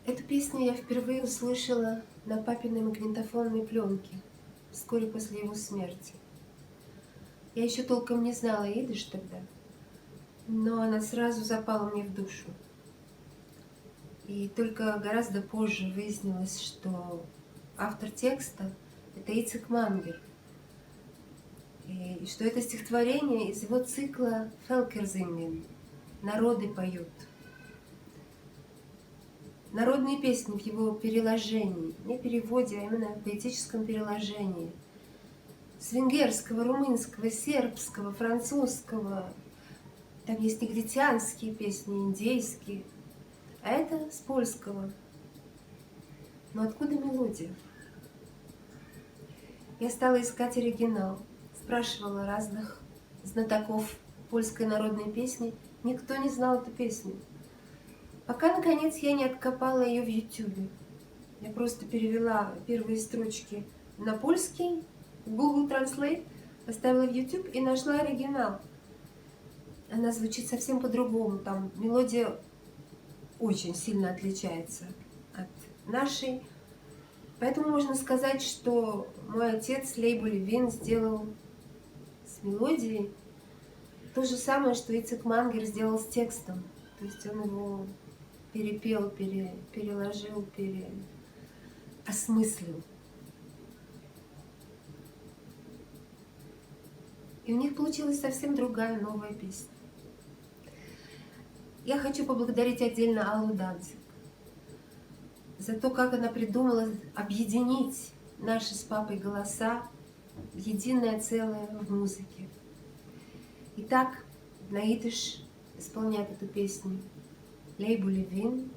Эту песню я впервые услышала на папиной магнитофонной пленке вскоре после его смерти. Я еще толком не знала идиш тогда, но она сразу запала мне в душу. И только гораздо позже выяснилось, что автор текста — это Ицек Мангер, и что это стихотворение из его цикла «Фелкерзинген» — «Народы поют». Народные песни в его переложении, не переводе, а именно в поэтическом переложении. С венгерского, румынского, сербского, французского. Там есть негритянские песни, индейские. А это с польского. Но откуда мелодия? Я стала искать оригинал, спрашивала разных знатоков польской народной песни. Никто не знал эту песню. Пока, наконец, я не откопала ее в Ютубе. Я просто перевела первые строчки на польский, в Google Translate, поставила в YouTube и нашла оригинал. Она звучит совсем по-другому. Там мелодия очень сильно отличается от нашей. Поэтому можно сказать, что мой отец Лейбу Левин сделал с мелодией то же самое, что Ицек Мангер сделал с текстом. То есть он его перепел, переложил, осмыслил. И у них получилась совсем другая новая песня. Я хочу поблагодарить отдельно Аллу Данцик за то, как она придумала объединить наши с папой голоса в единое целое в музыке. Итак, на идиш исполняет эту песню Лейбу Левин,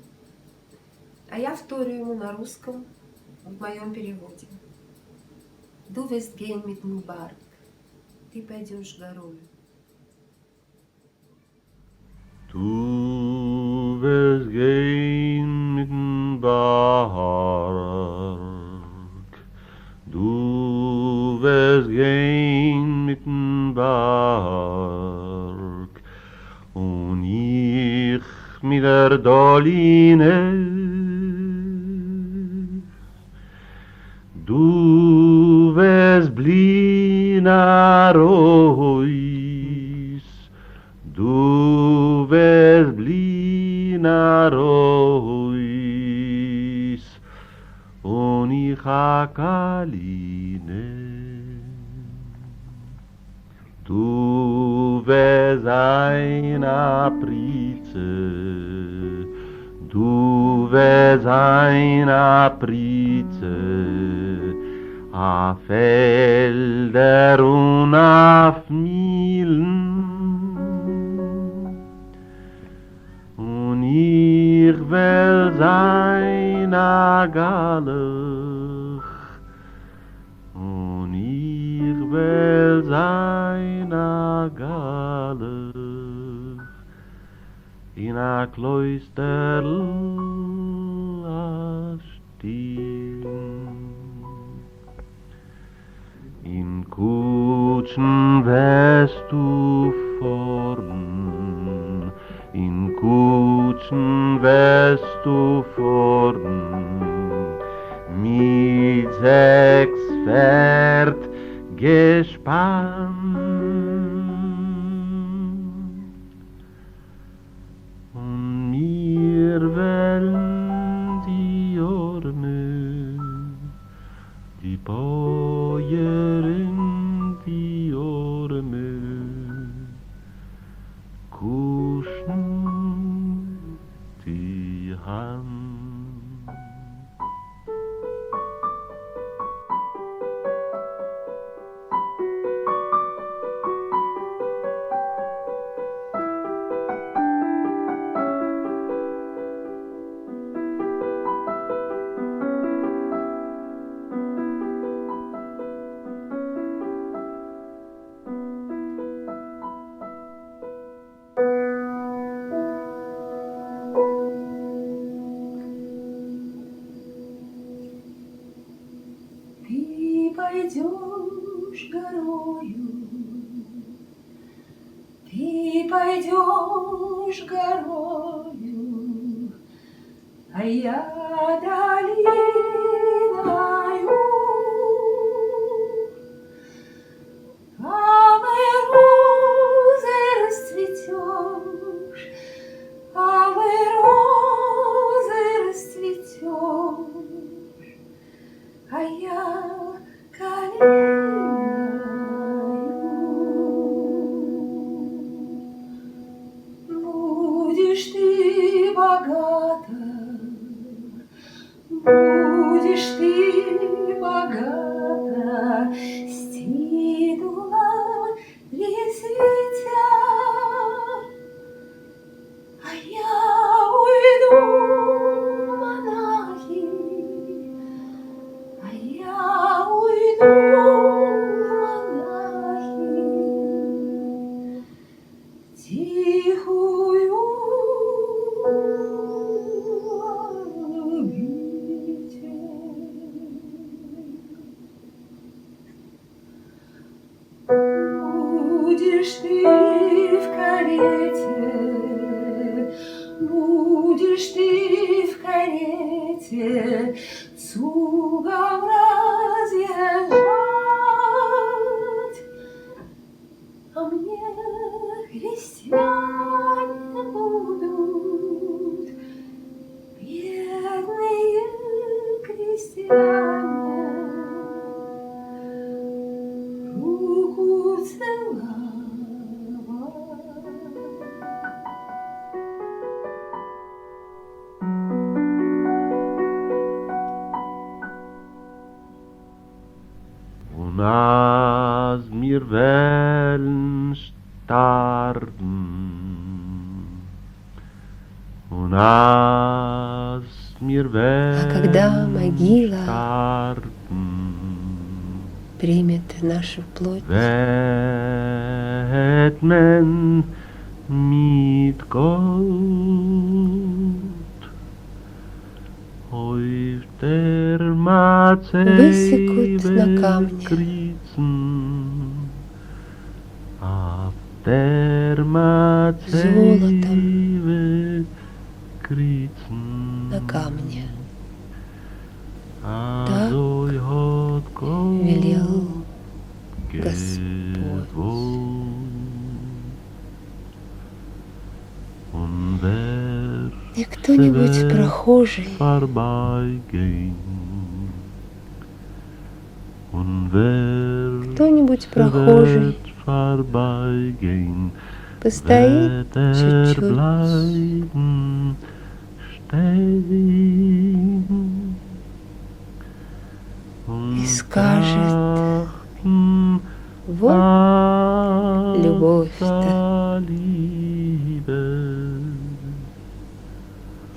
а я вторю ему на русском в моем переводе. Du wirst gehen mit dem Berg. Ты пойдешь горою. Du wirst gehen mit dem Berg, du wirst gehen mit dem Berg, und ich mit der Dolline. Du wirst blind Arois, du wirst blind Arois, und ich Akaline. Du wirst ein Aprize, du wirst ein Aprize, a Felder und auf Nilen, und ich will sein a Galach, und ich will sein a Galach, in a Kloisterl a Stil. In Kutschen wirst du fahren, in Kutschen wirst du fahren, mit 6 Pferd gespannt. Und mir werden die Arme, die Bäuerin, die Arme, kuschen die Hand. а я долиною. А мы розы расцветешь, а мы розы расцветешь, а я калиною. Будешь ты богата, будешь ты богата, с титулом лисиця, а я уйду в монахи, а я уйду в монахи, тихую будешь ты в карете, будешь ты в карете цугом разъезжать, а мне крестьяне будут, бедные крестьяне, руку целовать. Und als wir wollen starben, und als wir когда wollen могила starben, примет нашу плоть, wird man mit Gott auf der Matze высекут на камне kreuzen, auf der Matze золотом kreuzen. на камне. Also hat Gott велел gewohnt. Und wer И кто-нибудь прохожий vorbeigehen, und wer кто-нибудь прохожий vorbeigehen, постоит wird er чуть-чуть bleiben stehen und и скажет: trachten вот любовь-то. der Liebe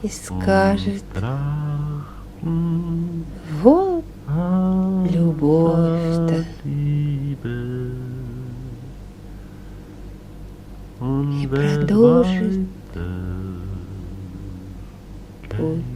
И скажет: und trachten вот der любовь-то. Liebe und И wer продолжит weiter путь.